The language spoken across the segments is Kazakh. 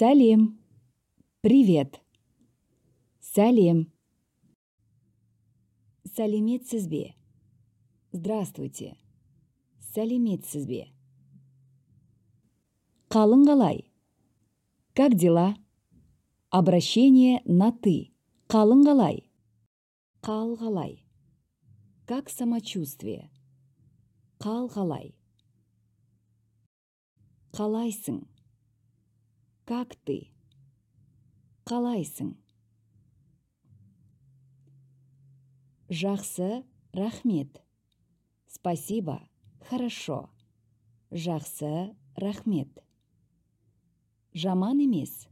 Сәлем. Привет. Сәлем. Сәлеметсіз бе? Здравствуйте. Сәлеметсіз бе? Қалың қалай? Как дела? Обращение на «ты». Қалың қалай? Қал қалай? Как самочувствие? Қал қалай? Қалайсың? Как ты? Қалайсың? Жақсы, рахмет. Спасибо, хорошо. Жақсы, рахмет. Жаман емес.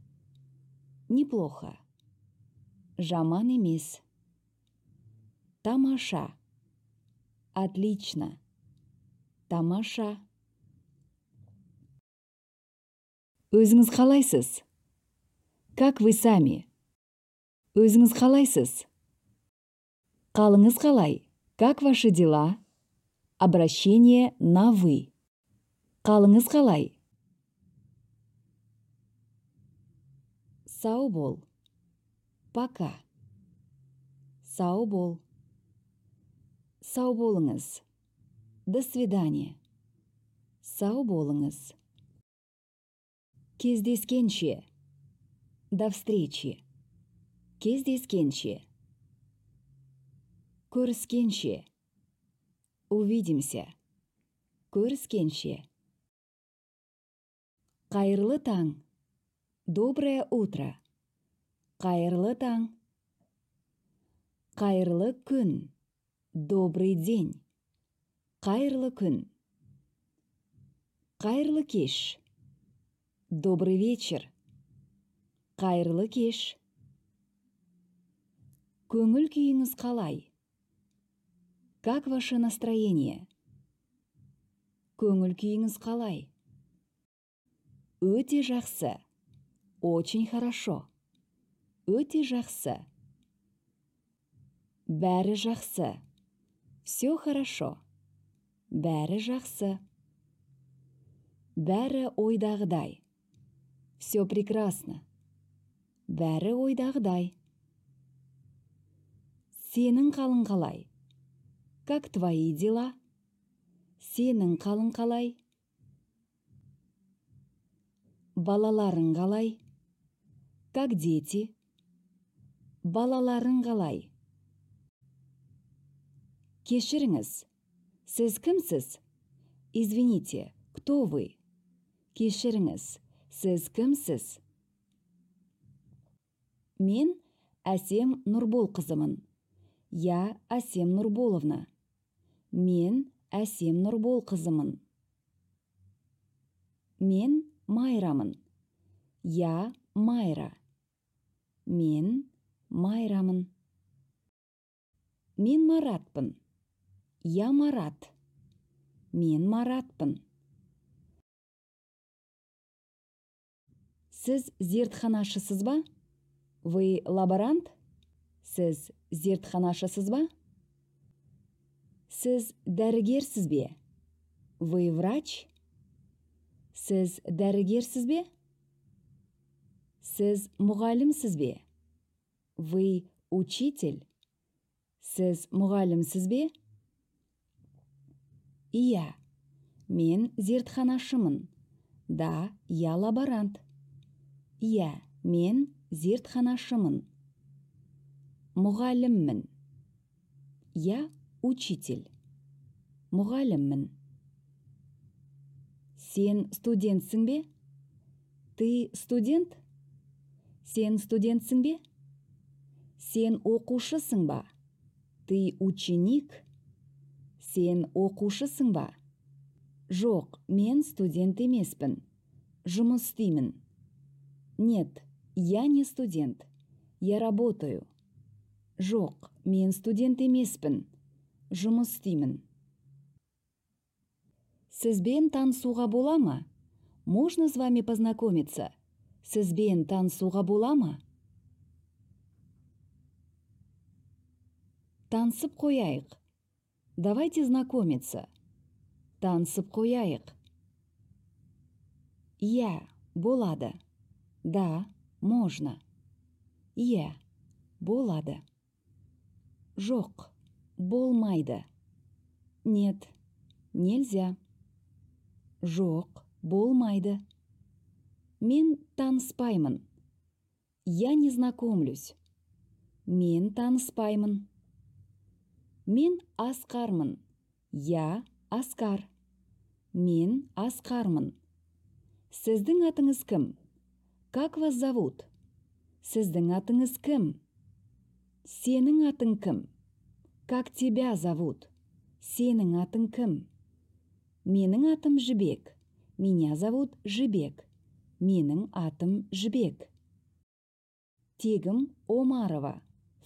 Неплохо. Жаман емес. Тамаша. Отлично. Тамаша. Өзіңіз қалайсыз? Как вы сами? Өзіңіз қалайсыз? Қалыңыз қалай? Как ваши дела? Обращение на «вы». Қалыңыз қалай? Сау бол. Пока. Сау бол. Сау болыңыз. До свидания. Сау болыңыз. Кездескенше. До встречи. Кездескенше. Көріскенше. Увидимся. Көріскенше. Қайырлы таң. Доброе утро. Қайырлы таң. Қайырлы күн. Добрый день. Қайырлы күн. Қайырлы кеш. Добрый вечер. Қайырлы кеш. Көңіл күйіңіз қалай? Как ваше настроение? Көңіл күйіңіз қалай? Өте жақсы. Очень хорошо. Өте жақсы. Бәрі жақсы. Все хорошо. Бәрі жақсы. Бәрі ойдағыдай. Все прекрасно. Бәрі ойдағыдай. Сенің қалың қалай? Как твои дела? Сенің қалың қалай? Балаларың қалай? Как дети? Балаларың қалай? Кешіріңіз. Сіз кімсіз? Извините, кто вы? Кешіріңіз. Сіз кімсіз? Мен Әсем Нұрболқызымын. Я Әсем Нұрболовна. Мен Әсем Нұрболқызымын. Мен Майрамын. Я Майра. Мен Майрамын. Мен Маратпын. Я Марат. Мен Маратпын. Сіз зертханашысыз ба? Вы лаборант? Сіз зертханашысыз ба? Сіз дәрігерсіз бе? Вы врач? Сіз дәрігерсіз бе? Сіз мұғалімсіз бе? Вы учитель? Сіз мұғалімсіз бе? Иә, мен зертханашымын. Да, я лаборант. Иә, мен зертханашымын. Мұғаліммін. Я учитель. Мұғаліммін. Сен студентсің бе? Ты студент? Сен студентсің бе? Сен оқушысың ба? Ты ученик? Сен оқушысың ба? Жоқ, мен студент емеспін. Жұмыс істеймін. Нет, я не студент. Я работаю. Жоқ, мен студент емеспін. Жұмыс істеймін. Сізбен танысуға бола ма? Можно с вами познакомиться? Сізбен танысуға бола ма? Танысып қояйық. Давайте знакомиться. Танысып қояйық. Иә, болады. Да, можно. Иә, болады. Жоқ, болмайды. Нет, нельзя. Жоқ, болмайды. Мен таныспаймын. Я не знакомлюсь. Мен таныспаймын. Мен асқармын. Я асқар. Мен асқармын. Сіздің атыңыз кім? Как вас зовут? Сіздің атыңыз кім? Сенің атың кім? Как тебя зовут? Сенің атың кім? Менің атым Жібек. Меня зовут Жібек. Менің атым Жібек. Тегім Омарова.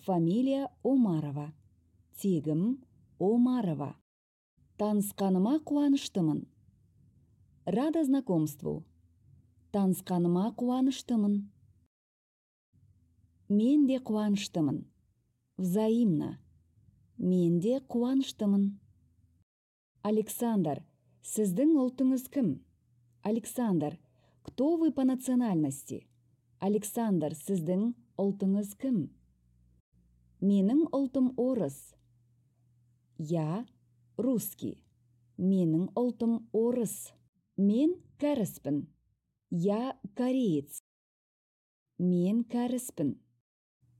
Фамилия Омарова. Тегім Омарова. Танысқаныма қуаныштымын. Рада знакомству. Танысқаныма қуаныштымын. Мен де қуаныштымын. Взаимно. Мен де қуаныштымын. Александр, сіздің ұлтыңыз кім? Александр, кто вы по национальности? Александр, сіздің ұлтыңыз кім? Менің ұлтым орыс. Я русский. Менің ұлтым орыс. Мен кәріспін. Я кореец. Мен кәріспін.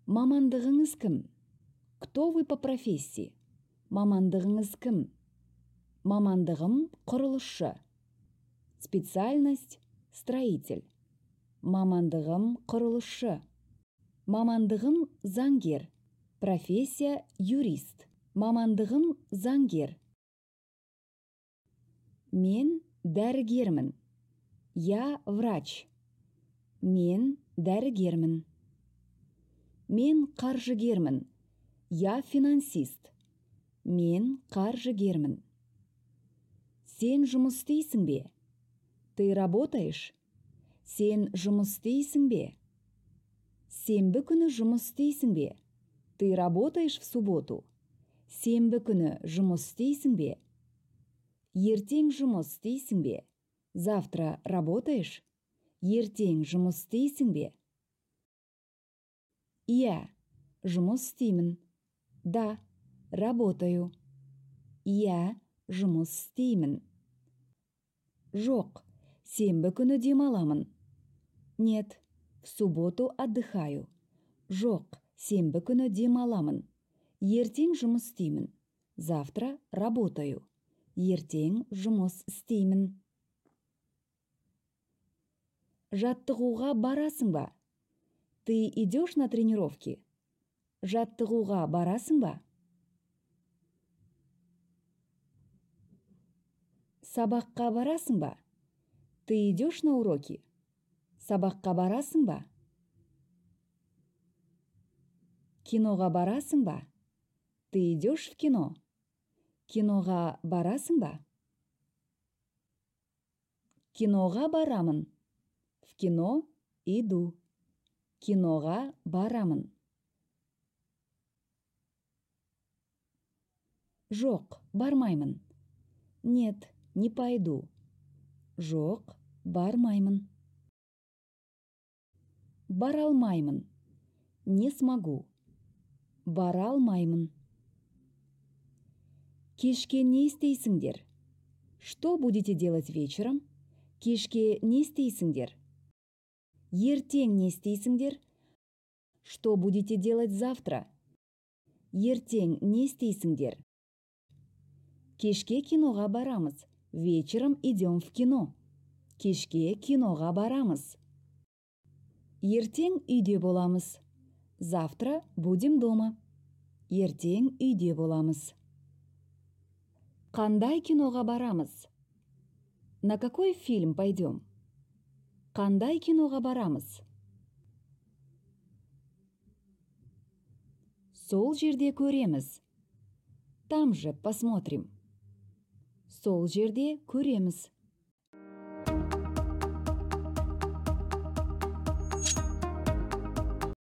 Мамандығыңыз кім? Кто вы по профессии? Мамандығыңыз кім? Мамандығым құрылысшы. Специальность – строитель. Мамандығым құрылысшы. Мамандығым заңгер. Профессия – юрист. Мамандығым заңгер. Мен дәрігермін. Я врач. Мен дәрігермін. Мен қаржыгермін. Я финансист. Мен қаржыгермін. Сен жұмыс істейсің бе? Ты работаешь? Сен жұмыс істейсің бе? Сенбі күні жұмыс істейсің бе? Ты работаешь в субботу? Сенбі күні жұмыс істейсің бе? Ертең жұмыс істейсің бе? Завтра работаешь? Ертең жұмыс істейсің бе? Иә, жұмыс істеймін. Да, работаю. Иә, жұмыс істеймін. Жоқ, сенбі күні демаламын. Нет, в субботу отдыхаю. Жоқ, сенбі күні демаламын. Ертең жұмыс істеймін. Завтра работаю. Ертең жұмыс істеймін. Жаттығуға барасың ба? Ты идешь на тренировки? Жаттығуға барасың ба? Сабаққа барасың ба? Ты идешь на уроки? Сабаққа барасың ба? Киноға барасың ба? Ты идешь в кино? Киноға барасың ба? Киноға барамын. В кино иду. Киноға барамын. Жоқ, бармаймын. Нет, не пойду. Жоқ, бармаймын. Бара алмаймын. Не смогу. Бара алмаймын. Кешке не істейсіңдер? Что будете делать вечером? Кешке не істейсіңдер? Ертең не істейсіңдер? Что будете делать завтра? Ертең не істейсіңдер? Кешке киноға барамыз. Вечером идем в кино. Кешке киноға барамыз. Ертең үйде боламыз. Завтра будем дома. Ертең үйде боламыз. Қандай киноға барамыз? На какой фильм пойдем? Қандай киноға барамыз? Сол жерде көреміз. Там же посмотрим. Сол жерде көреміз.